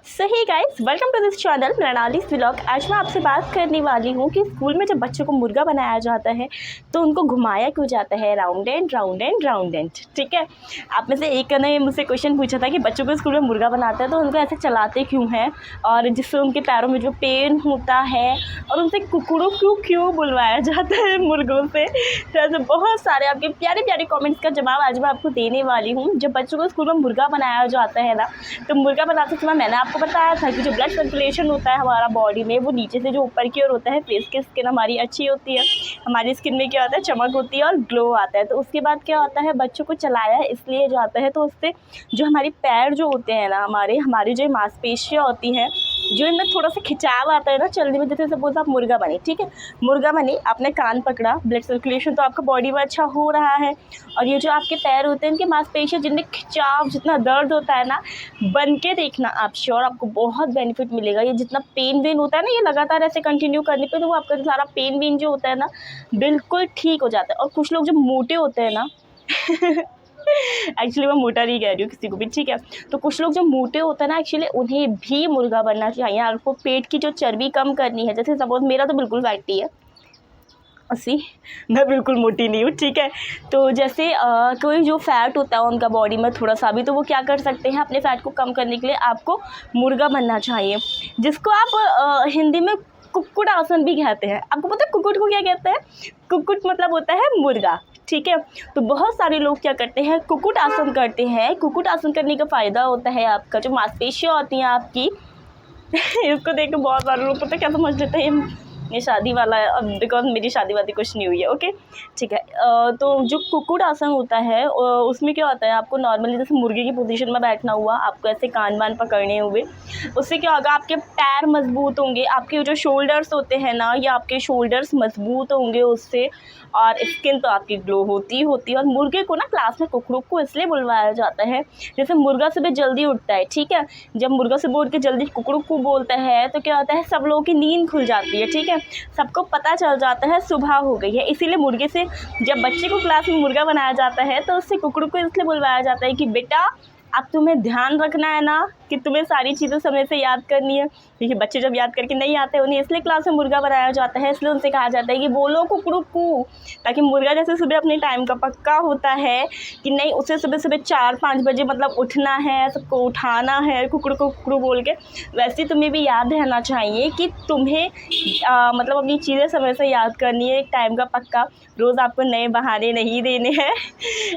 सही guys, welcome to this channel Mrinali's vlog. आज मैं आपसे बात करने वाली हूँ कि स्कूल में जब बच्चों को मुर्गा बनाया जाता है तो उनको घुमाया क्यों जाता है round and round and round and. ठीक है, आप में से एक ने मुझसे क्वेश्चन पूछा था कि बच्चों को स्कूल में मुर्गा बनाते हैं तो उनको ऐसे चलाते क्यों हैं और जिससे उनके पैरों में जो पेन होता है और उनसे कुकड़ों क्यों बुलवाया जाता है मुर्गों से। तो ऐसे बहुत सारे आपके प्यारे प्यारे कॉमेंट्स का जवाब आज मैं आपको देने वाली हूँ। जब बच्चों को स्कूल में मुर्गा बनाया जाता है ना, तो मुर्गा बनाते समय मैंने आपको बताया था कि जो ब्लड सर्कुलेशन होता है हमारा बॉडी में, वो नीचे से जो ऊपर की ओर होता है, फेस की स्किन हमारी अच्छी होती है, हमारी स्किन में क्या होता है, चमक होती है और ग्लो आता है। तो उसके बाद क्या होता है, बच्चों को चलाया इसलिए जाता है तो उससे जो हमारे पैर जो होते हैं ना, हमारी जो मांसपेशियाँ होती हैं, जो इनमें थोड़ा सा खिंचाव आता है ना चलने में। जैसे सपोज आप मुर्गा बने, ठीक है, मुर्गा बने, आपने कान पकड़ा, ब्लड सर्कुलेशन तो आपका बॉडी में अच्छा हो रहा है, और ये जो आपके पैर होते हैं इनके मांसपेशियाँ जिनमें खिंचाव, जितना दर्द होता है ना, बन के देखना आप, श्योर आपको बहुत बेनिफिट मिलेगा। ये जितना पेन वेन होता है ना, ये लगातार ऐसे कंटिन्यू करने पे तो वो आपका सारा पेन वेन जो होता है ना बिल्कुल ठीक हो जाता है। और कुछ लोग जब मोटे होते हैं ना एक्चुअली मैं मोटा नहीं कह रही हूँ किसी को भी, ठीक है, तो कुछ लोग जो मोटे होते हैं ना, एक्चुअली उन्हें भी मुर्गा बनना चाहिए। आपको पेट की जो चर्बी कम करनी है, जैसे सपोज मेरा तो बिल्कुल फैट ही है, मैं बिल्कुल मोटी नहीं हूँ, ठीक है। तो जैसे कोई जो फ़ैट होता है उनका बॉडी में थोड़ा सा भी, तो वो क्या कर सकते हैं, अपने फ़ैट को कम करने के लिए आपको मुर्गा बनना चाहिए, जिसको आप हिंदी में कुक्कुट आसन भी कहते हैं। आपको पता है कुक्कुट को क्या कहते हैं? कुक्कुट मतलब होता है मुर्गा, ठीक है। तो बहुत सारे लोग क्या करते हैं, कुक्कुट आसन करते हैं। कुक्कुट आसन करने का फ़ायदा होता है आपका जो मांसपेशियाँ होती हैं आपकी इसको देख के बहुत सारे लोग पता है क्या समझ लेते हैं, ये शादी वाला है, अब बिकॉज मेरी शादी वादी कुछ नहीं हुई है, ओके, ठीक है। तो जो कुक्कुट आसन होता है उसमें क्या होता है, आपको नॉर्मली जैसे मुर्गे की पोजीशन में बैठना हुआ, आपको ऐसे कान वान पकड़ने हुए, उससे क्या होगा, आपके पैर मजबूत होंगे, आपके जो शोल्डर्स होते हैं ना, ये आपके शोल्डर्स मजबूत होंगे उससे, और स्किन तो आपकी ग्लो होती है। और मुर्गे को ना क्लास में कुकड़ों को इसलिए बुलवाया जाता है, जैसे मुर्गा सुबह जल्दी उठता है, ठीक है, जब मुर्गा सुबह उठ के जल्दी कुकड़ों को बोलता है तो क्या होता है, सब लोगों की नींद खुल जाती है, ठीक है, सबको पता चल जाता है सुबह हो गई है। इसीलिए मुर्गे से जब बच्चे को क्लास में मुर्गा बनाया जाता है तो उससे कुकड़ों को इसलिए बुलवाया जाता है कि बेटा अब तुम्हें ध्यान रखना है ना कि तुम्हें सारी चीज़ें समय से याद करनी है, क्योंकि बच्चे जब याद करके नहीं आते उन्हें इसलिए क्लास में मुर्गा बनाया जाता है। इसलिए उनसे कहा जाता है कि बोलो कुकड़ू कू, ताकि मुर्गा जैसे सुबह अपने टाइम का पक्का होता है कि नहीं, उसे सुबह सुबह 4-5 बजे मतलब उठना है, सबको उठाना है कुकड़ू को कुकड़ू बोल के, वैसे तुम्हें भी याद रहना चाहिए कि तुम्हें मतलब अपनी चीज़ें समय से याद करनी है, एक टाइम का पक्का, रोज़ आपको नए बहाने नहीं देने हैं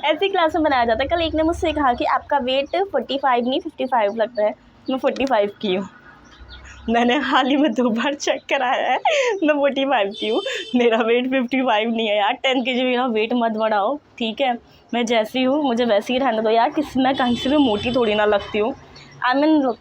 ऐसी क्लास में बनाया जाता है। कल एक ने मुझसे कहा कि आपका वेट 45 नहीं 55 लगता है। मैं 45 की हूँ, मैंने हाल ही में 2 बार चेक कराया है, मैं 45 की हूँ, मेरा वेट 55 नहीं है यार। 10 kg मेरा वेट मत बढ़ाओ, ठीक है, मैं जैसी हूँ मुझे वैसे ही रहने दो यार, मैं कहीं से भी मोटी थोड़ी ना लगती हूँ। आई मीन लुक,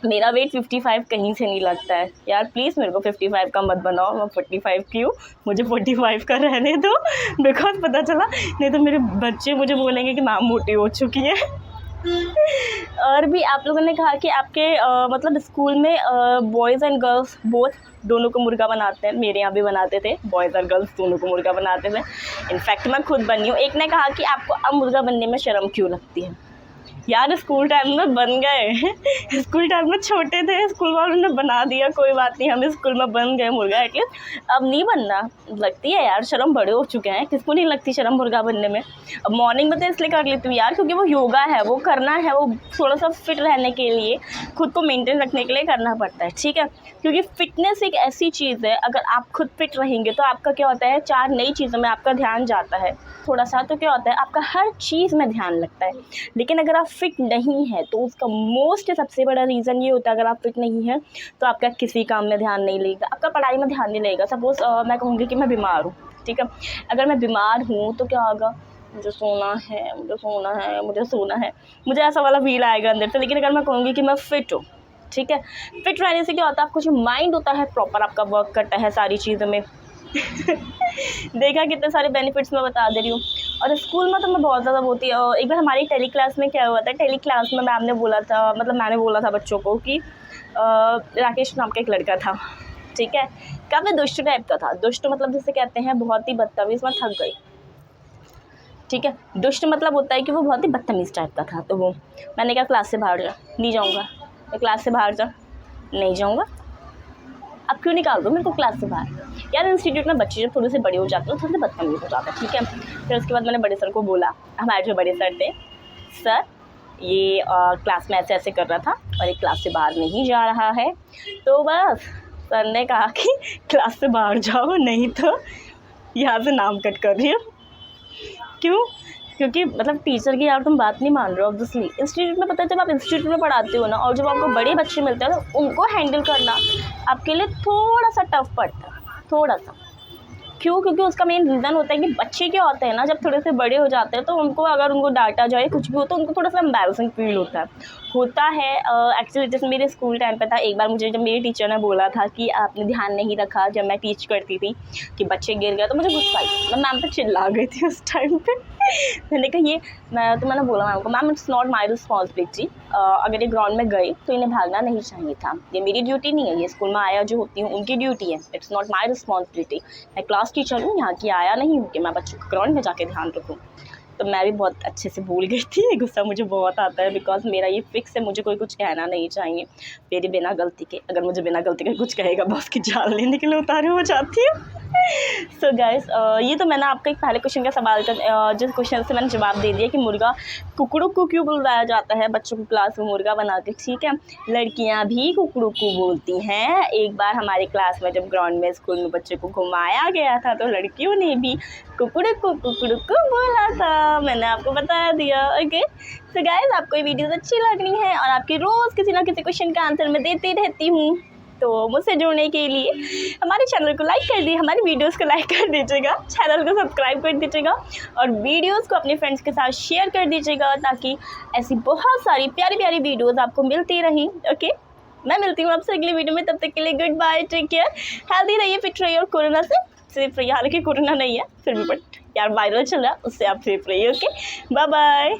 मेरा वेट 55 कहीं से नहीं लगता है यार, प्लीज़ मेरे को 55 का मत बनाओ, मैं 45 की हूँ, मुझे 45 का रहने दो, बिकॉज पता चला नहीं तो मेरे बच्चे मुझे बोलेंगे कि मैम मोटी हो चुकी है और भी आप लोगों ने कहा कि आपके मतलब स्कूल में बॉयज़ एंड गर्ल्स बोथ दोनों को मुर्गा बनाते हैं। मेरे यहाँ भी बनाते थे, बॉयज़ और गर्ल्स दोनों को मुर्गा बनाते थे, इनफैक्ट मैं खुद बनी हूँ। एक ने कहा कि आपको अब मुर्गा बनने में शर्म क्यों लगती है यार, स्कूल टाइम में बन गए स्कूल टाइम में छोटे थे, स्कूल वालों ने बना दिया, कोई बात नहीं, हम स्कूल में बन गए मुर्गा, एटलीस्ट अब नहीं बनना लगती है यार, शर्म बड़े हो चुके हैं, किसको नहीं लगती शर्म मुर्गा बनने में। अब मॉर्निंग में तो इसलिए कर लेती हूँ यार क्योंकि वो योगा है, वो करना है, वो थोड़ा सा फिट रहने के लिए, खुद को मेंटेन रखने के लिए करना पड़ता है, ठीक है, क्योंकि फिटनेस एक ऐसी चीज़ है, अगर आप खुद फिट रहेंगे तो आपका क्या होता है, 4 नई चीज़ों में आपका ध्यान जाता है थोड़ा सा, तो क्या होता है, आपका हर चीज़ में ध्यान लगता है। लेकिन अगर आप फिट नहीं है तो उसका सबसे बड़ा रीज़न ये होता है, अगर आप फिट नहीं है तो आपका किसी काम में ध्यान नहीं लगेगा, आपका पढ़ाई में ध्यान नहीं लगेगा। सपोज़ मैं कहूँगी कि मैं बीमार हूँ, ठीक है, अगर मैं बीमार हूँ तो क्या होगा, मुझे सोना है, मुझे ऐसा वाला फील आएगा अंदर से। लेकिन अगर मैं कहूँगी कि मैं फ़िट हूँ, ठीक है, फिट रहने से क्या होता है, आपका जो माइंड होता है प्रॉपर आपका वर्क करता है सारी चीज़ों में देखा कितने सारे बेनिफिट्स मैं बता दे रही हूँ। और स्कूल में तो मैं बहुत ज़्यादा होती है। एक बार हमारी टेली क्लास में क्या हुआ था, टेली क्लास में मैंने बोला था बच्चों को कि राकेश नाम का एक लड़का था, ठीक है, काफ़ी दुष्ट टाइप का था। दुष्ट मतलब जिसे कहते हैं बहुत ही बदतमीज़, मैं थक गई, ठीक है, दुष्ट मतलब होता है कि वो बहुत ही बदतमीज़ टाइप का था। तो वो मैंने कहा क्लास से बाहर जा, नहीं जाऊँगा, मैं क्लास से बाहर जा, नहीं जाऊँगा। अब क्यों निकाल दो मेरे को क्लास से बाहर। यार इंस्टीट्यूट में बच्चे जब थोड़े से बड़े हो जाते हैं थोड़े से बदतमीज हो जाते हैं, ठीक है। फिर उसके बाद मैंने बड़े सर को बोला, हमारे जो बड़े सर थे, सर ये क्लास में ऐसे ऐसे कर रहा था और एक क्लास से बाहर नहीं जा रहा है। तो बस सर ने कहा कि क्लास से बाहर जाओ, नहीं तो यहाँ से नाम कट कर रही हो। क्यों? क्योंकि मतलब टीचर की यार तुम बात नहीं मान रहे हो। ऑब्वियसली इंस्टीट्यूट में पता है, जब आप इंस्टीट्यूट में पढ़ाते हो ना और जब आपको बड़े बच्चे मिलते हैं तो उनको हैंडल करना आपके लिए थोड़ा सा टफ पड़ता है, थोड़ा सा। क्यों? क्योंकि उसका मेन रीज़न होता है कि बच्चे क्या होते हैं ना, जब थोड़े से बड़े हो जाते हैं तो उनको अगर उनको डांटा जाए कुछ भी हो तो उनको थोड़ा सा एम्बैरसिंग फील होता है। एक्चुअली जैसे मेरे स्कूल टाइम पे था, एक बार मुझे जब मेरी टीचर ने बोला था कि आपने ध्यान नहीं रखा जब मैं टीच करती थी कि बच्चे गिर गए, तो मुझे गुस्सा आई। मैं मैम पे चिल्ला गई थी उस टाइम पे। मैंने कहा ये मैंने बोला मैम को, ma'am it's not my responsibility, अगर ये ग्राउंड में गई तो इन्हें भागना नहीं चाहिए था, ये मेरी ड्यूटी नहीं है, ये स्कूल में आया जो होती हूँ उनकी ड्यूटी है, इट्स नॉट माई रिस्पॉन्सिबिलिटी। मैं क्लास टीचर हूँ, यहाँ की आया नहीं हूँ कि मैं बच्चों को ग्राउंड में जाके ध्यान रखूँ। तो मैं भी बहुत अच्छे से भूल गई थी। गुस्सा मुझे बहुत आता है बिकॉज मेरा ये फिक्स है, मुझे कोई कुछ कहना नहीं चाहिए मेरी बिना गलती के। अगर मुझे बिना गलती के कुछ कहेगा बस की जान लेने के लिए उतारे हो जाती है। सो गाइस, ये तो मैंने आपका एक पहले क्वेश्चन का सवाल का जिस क्वेश्चन से मैंने जवाब दे दिया कि मुर्गा कुकड़ू को क्यों बुलाया जाता है बच्चों को क्लास में मुर्गा बना के, ठीक है। लड़कियां भी कुकड़ू को बोलती हैं। एक बार हमारे क्लास में जब ग्राउंड में स्कूल में बच्चे को घुमाया गया था तो लड़कियों ने भी कुकड़ू को बोला था। मैंने आपको बता दिया। ओके, सो गाइस, आपको ये वीडियोस अच्छी लग रही है और आपके रोज़ किसी ना किसी क्वेश्चन का आंसर मैं देती रहती हूँ, तो मुझसे जुड़ने के लिए हमारे चैनल को लाइक कर दीजिए, हमारी वीडियोस को लाइक कर दीजिएगा, चैनल को सब्सक्राइब कर दीजिएगा और वीडियोस को अपने फ्रेंड्स के साथ शेयर कर दीजिएगा ताकि ऐसी बहुत सारी प्यारी प्यारी वीडियोस आपको मिलती रहें। ओके, मैं मिलती हूँ आपसे अगली वीडियो में, तब तक के लिए good bye, take care, healthy रहिए, फिट रहिए और कोरोना से सेफ रहिए। हालांकि कोरोना नहीं है फिर भी बट यार वायरल चल रहा है, उससे आप सेफ रहिए। Okay, bye bye.